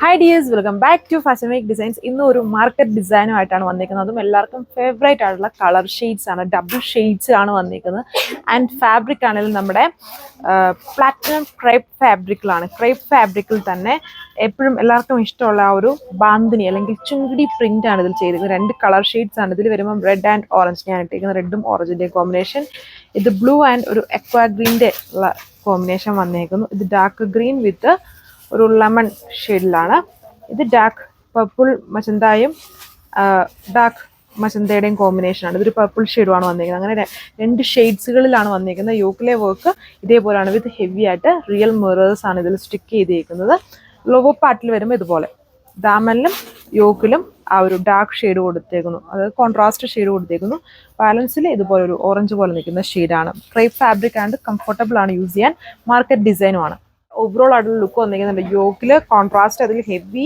Hi dears, welcome back to fashion make designs. ഇന്ന് ഒരു market ഡിസൈനുമായിട്ടാണ് വന്നിരിക്കുന്നത്. അതും എല്ലാവർക്കും ഫേവറേറ്റ് ആയിട്ടുള്ള കളർ ഷെയ്ഡ്സ് ആണ്, ഡബിൾ ഷെയ്ഡ്സ് ആണ് വന്നിരിക്കുന്നത്. ആൻഡ് ഫാബ്രിക് ആണെങ്കിലും നമ്മുടെ പ്ലാറ്റിനം ക്രേപ്പ് ഫാബ്രിക്കിലാണ്. ക്രേപ്പ് ഫാബ്രിക്കിൽ തന്നെ എപ്പോഴും എല്ലാവർക്കും ഇഷ്ടമുള്ള ആ ഒരു ബാന്തിനി അല്ലെങ്കിൽ ചുങ്കിടി പ്രിന്റ് ആണ് ഇതിൽ ചെയ്തിരിക്കുന്നത്. രണ്ട് കളർ ഷെയ്ഡ്സ് ആണ് ഇതിൽ വരുമ്പം റെഡ് ആൻഡ് ഓറഞ്ച്. ഞാൻ ഇട്ടിരിക്കുന്നത് റെഡും ഓറഞ്ചിൻ്റെ കോമ്പിനേഷൻ. ഇത് ബ്ലൂ ആൻഡ് ഒരു എക്വാ ഗ്രീൻ്റെ ഉള്ള കോമ്പിനേഷൻ വന്നേക്കുന്നു. ഇത് ഡാർക്ക് ഗ്രീൻ വിത്ത് ഒരു ലെമൺ ഷെയ്ഡിലാണ്. ഇത് ഡാർക്ക് പർപ്പിൾ മജന്തയും ഡാർക്ക് മജന്തയുടെയും കോമ്പിനേഷനാണ്. ഇതൊരു പർപ്പിൾ ഷെയ്ഡുമാണ് വന്നിരിക്കുന്നത്. അങ്ങനെ രണ്ട് ഷെയ്ഡ്സുകളിലാണ് വന്നിരിക്കുന്നത്. യോക്കിലെ വർക്ക് ഇതേപോലെയാണ് വിത്ത് ഹെവി ആയിട്ട് റിയൽ മിറേഴ്സ് ആണ് ഇതിൽ സ്റ്റിക്ക് ചെയ്തിരിക്കുന്നത്. ലോവർ പാർട്ടിൽ വരുമ്പോൾ ഇതുപോലെ ദാമനിലും യോക്കിലും ആ ഒരു ഡാർക്ക് ഷെയ്ഡ് കൊടുത്തേക്കുന്നു, അതായത് കോൺട്രാസ്റ്റ് ഷെയ്ഡ് കൊടുത്തേക്കുന്നു. ബാലൻസിൽ ഇതുപോലെ ഒരു ഓറഞ്ച് പോലെ നിൽക്കുന്ന ഷെയ്ഡാണ്. ക്രേപ്പ് ഫാബ്രിക് ആൻഡ് കംഫർട്ടബിൾ ആണ് യൂസ് ചെയ്യാൻ. മാർക്കറ്റ് ഡിസൈനുമാണ്. ഓവറോൾ ആയിട്ടുള്ള ലുക്ക് വന്നിരിക്കുന്നുണ്ട്. യോക്കില് കോൺട്രാസ്റ്റ്, അതിൽ heavy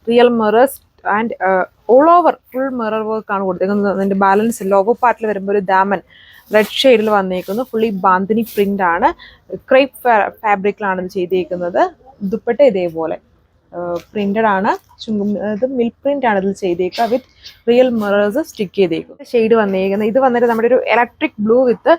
real mirrors and all over full mirror work ആണ് കൊടുത്തേക്കുന്നത്. അതിൻ്റെ ബാലൻസ് ലോവർ പാർട്ടിൽ വരുമ്പോൾ ഒരു ദാമൻ റെഡ് ഷെയ്ഡിൽ വന്നേക്കുന്നു. ഫുള്ളി ബാന്തിനി പ്രിന്റ് ആണ്. ക്രേപ്പ് ഫാബ്രിക്കിലാണ് ഇത് ചെയ്തേക്കുന്നത്. ദുപ്പട്ട ഇതേപോലെ പ്രിന്റഡ് ആണ്. ഇത് മിൽക്ക് പ്രിന്റ് ആണ് ഇതിൽ ചെയ്തേക്കുക വിത്ത് റിയൽ മിറേഴ്സ് സ്റ്റിക്ക് ചെയ്തേക്കും. ഷെയ്ഡ് വന്നേക്കുന്നത് ഇത് വന്നിട്ട് നമ്മുടെ ഒരു ഇലക്ട്രിക് ബ്ലൂ വിത്ത്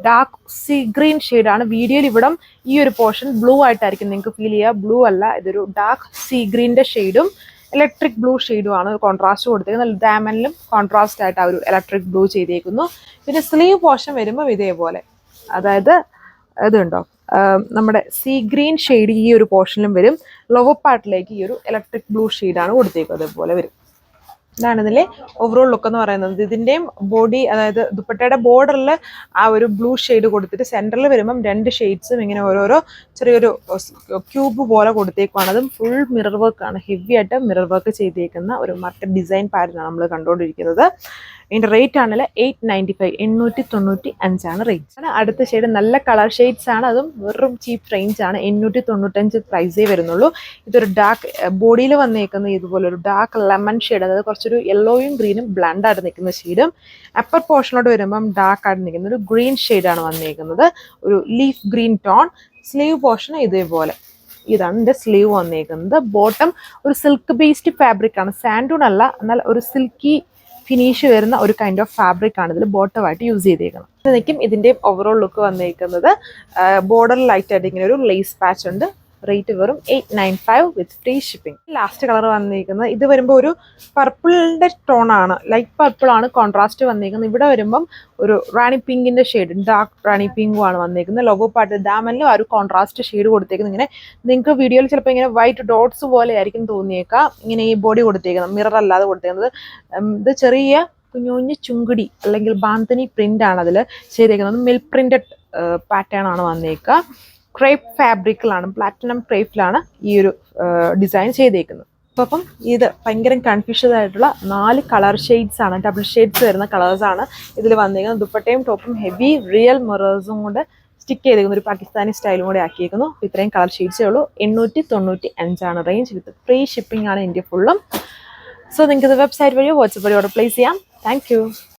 ഡാർക്ക് സീ ഗ്രീൻ ഷെയ്ഡാണ്. വീഡിയോയിൽ ഇവിടെ ഈ ഒരു പോർഷൻ ബ്ലൂ ആയിട്ടായിരിക്കും നിങ്ങൾക്ക് ഫീൽ ചെയ്യുക. ബ്ലൂ അല്ല, ഇതൊരു ഡാർക്ക് സീ ഗ്രീൻ്റെ ഷെയ്ഡും ഇലക്ട്രിക് ബ്ലൂ ഷെയ്ഡും ആണ് കോൺട്രാസ്റ്റ് കൊടുത്തേക്കുന്നത്. ഡാമനിലും കോൺട്രാസ്റ്റ് ആയിട്ട് ആ ഒരു ഇലക്ട്രിക് ബ്ലൂ ചെയ്തേക്കുന്നു. പിന്നെ സ്ലീവ് പോർഷൻ വരുമ്പോൾ ഇതേപോലെ, അതായത് ഇതുണ്ടോ നമ്മുടെ സീ ഗ്രീൻ ഷെയ്ഡ് ഈ ഒരു പോർഷനിലും വരും. ലോവർ പാർട്ടിലേക്ക് ഈ ഒരു ഇലക്ട്രിക് ബ്ലൂ ഷെയ്ഡാണ് കൊടുത്തേക്കുന്നത്. അതേപോലെ വരും. ഇതാണ് ഇതിലെ ഓവറോൾ ലുക്ക് എന്ന് പറയുന്നത്. ഇതിൻ്റെയും ബോഡി, അതായത് ദുപ്പട്ടയുടെ ബോർഡറിൽ ആ ഒരു ബ്ലൂ ഷെയ്ഡ് കൊടുത്തിട്ട് സെൻറ്ററിൽ വരുമ്പം രണ്ട് ഷെയ്ഡ്സും ഇങ്ങനെ ഓരോരോ ചെറിയൊരു ക്യൂബ് പോലെ കൊടുത്തേക്കുവാണ്. അതും ഫുൾ മിറർ വർക്കാണ്. ഹെവി ആയിട്ട് മിറർ വർക്ക് ചെയ്തേക്കുന്ന ഒരു മാർക്കറ്റ് ഡിസൈൻ പാറ്റേൺ ആണ് നമ്മൾ കണ്ടുകൊണ്ടിരിക്കുന്നത്. ഇതിൻ്റെ റേറ്റ് ആണെങ്കിൽ 895, 895 റേറ്റ്. അടുത്ത ഷെയ്ഡ് നല്ല കളർ ഷെയ്ഡ്സ് ആണ്. അതും വെറും ചീപ്പ് റേഞ്ച് ആണ്. 895 പ്രൈസേ വരുന്നുള്ളൂ. ഇതൊരു ഡാർക്ക് ബോഡിയിൽ വന്നേക്കുന്ന ഇതുപോലെ ഒരു ഡാർക്ക് ലെമൺ ഷെയ്ഡ്, അതായത് കുറച്ചൊരു യെല്ലോയും ഗ്രീനും ബ്ലണ്ട് ആയിട്ട് നിൽക്കുന്ന ഷെയ്ഡും. അപ്പർ പോർഷനോട് വരുമ്പം ഡാർക്ക് ആയിട്ട് നിൽക്കുന്ന ഒരു ഗ്രീൻ ഷെയ്ഡാണ് വന്നേക്കുന്നത്, ഒരു leaf green tone. Sleeve portion ഇതേപോലെ, ഇതാണ് എൻ്റെ സ്ലീവ് വന്നേക്കുന്നത്. ബോട്ടം ഒരു സിൽക്ക് ബേസ്ഡ് ഫാബ്രിക് ആണ്. സാൻഡൂൺ അല്ല, എന്നാൽ ഒരു സിൽക്കി ഫിനിഷ് വരുന്ന ഒരു കൈൻഡ് ഓഫ് ഫാബ്രിക് ആണ് ഇതിൽ ബോട്ടമായിട്ട് യൂസ് ചെയ്തേക്കുന്നത്. ഇതിലേക്കും ഇതിൻ്റെ ഓവറോൾ ലുക്ക് വന്നേക്കുന്നത് ബോർഡർ ലൈറ്റ് ആയിട്ട് ഇങ്ങനെ ഒരു ലേസ് പാച്ച് ഉണ്ട്. റേറ്റ് വെറും 895 വിത്ത് ഫ്രീ ഷിപ്പിംഗ്. ലാസ്റ്റ് കളർ വന്നിരിക്കുന്നത് ഇത് വരുമ്പോൾ ഒരു പർപ്പിളിൻ്റെ ടോണാണ്, ലൈറ്റ് പർപ്പിൾ ആണ് കോൺട്രാസ്റ്റ് വന്നിരിക്കുന്നത്. ഇവിടെ വരുമ്പം ഒരു റാണി പിങ്കിൻ്റെ ഷെയ്ഡ്, ഡാർക്ക് റാണി പിങ്കും ആണ് വന്നിരിക്കുന്നത്. ലോഗോ പാർട്ട് ദാമനിലും ആ ഒരു കോൺട്രാസ്റ്റ് ഷെയ്ഡ് കൊടുത്തേക്കുന്നത്. ഇങ്ങനെ നിങ്ങൾക്ക് വീഡിയോയിൽ ചിലപ്പോൾ ഇങ്ങനെ വൈറ്റ് ഡോട്ട്സ് പോലെ ആയിരിക്കും തോന്നിയേക്കാം ഇങ്ങനെ ഈ ബോഡി കൊടുത്തേക്കുന്നത്, മിറർ അല്ലാതെ കൊടുത്തേക്കുന്നത്. ഇത് ചെറിയ കുഞ്ഞു കുഞ്ഞു ചുങ്കിടി അല്ലെങ്കിൽ ബാന്തനി പ്രിന്റ് ആണ് അതിൽ ചെയ്തേക്കുന്നത്. മിൽക്ക് പ്രിന്റഡ് പാറ്റേൺ ആണ് വന്നേക്കുക. ക്രേപ്പ് ഫാബ്രിക്കിലാണ്, പ്ലാറ്റിനം ക്രേപ്പിലാണ് ഈ ഒരു ഡിസൈൻ ചെയ്തേക്കുന്നത്. അപ്പം ഇത് ഭയങ്കര കൺഫ്യൂഷൻ ആയിട്ടുള്ള 4 കളർ ഷെയ്ഡ്സ് ആണ്, ഡബിൾ ഷെയ്ഡ്സ് വരുന്ന കളേഴ്സാണ് ഇതിൽ വന്നിരിക്കുന്നത്. ദുപ്പട്ടയും ടോപ്പും ഹെവി റിയൽ മിറേഴ്സും കൊണ്ട് സ്റ്റിക്ക് ചെയ്തേക്കുന്ന ഒരു പാകിസ്ഥാനി സ്റ്റൈലും കൂടെ ആക്കിയേക്കുന്നു. ഇത്രയും കളർ ഷെയ്ഡ്സേ ഉള്ളൂ. 895 റേഞ്ച് വിത്ത് ഫ്രീ ഷിപ്പിംഗ് ആണ് ഇന്ത്യ ഫുള്ളും. സോ നിങ്ങൾക്ക് ഇത് വെബ്സൈറ്റ് വഴിയോ വാട്സപ്പ് വഴിയോ ഓർഡർ പ്ലേസ് ചെയ്യാം. Thank you.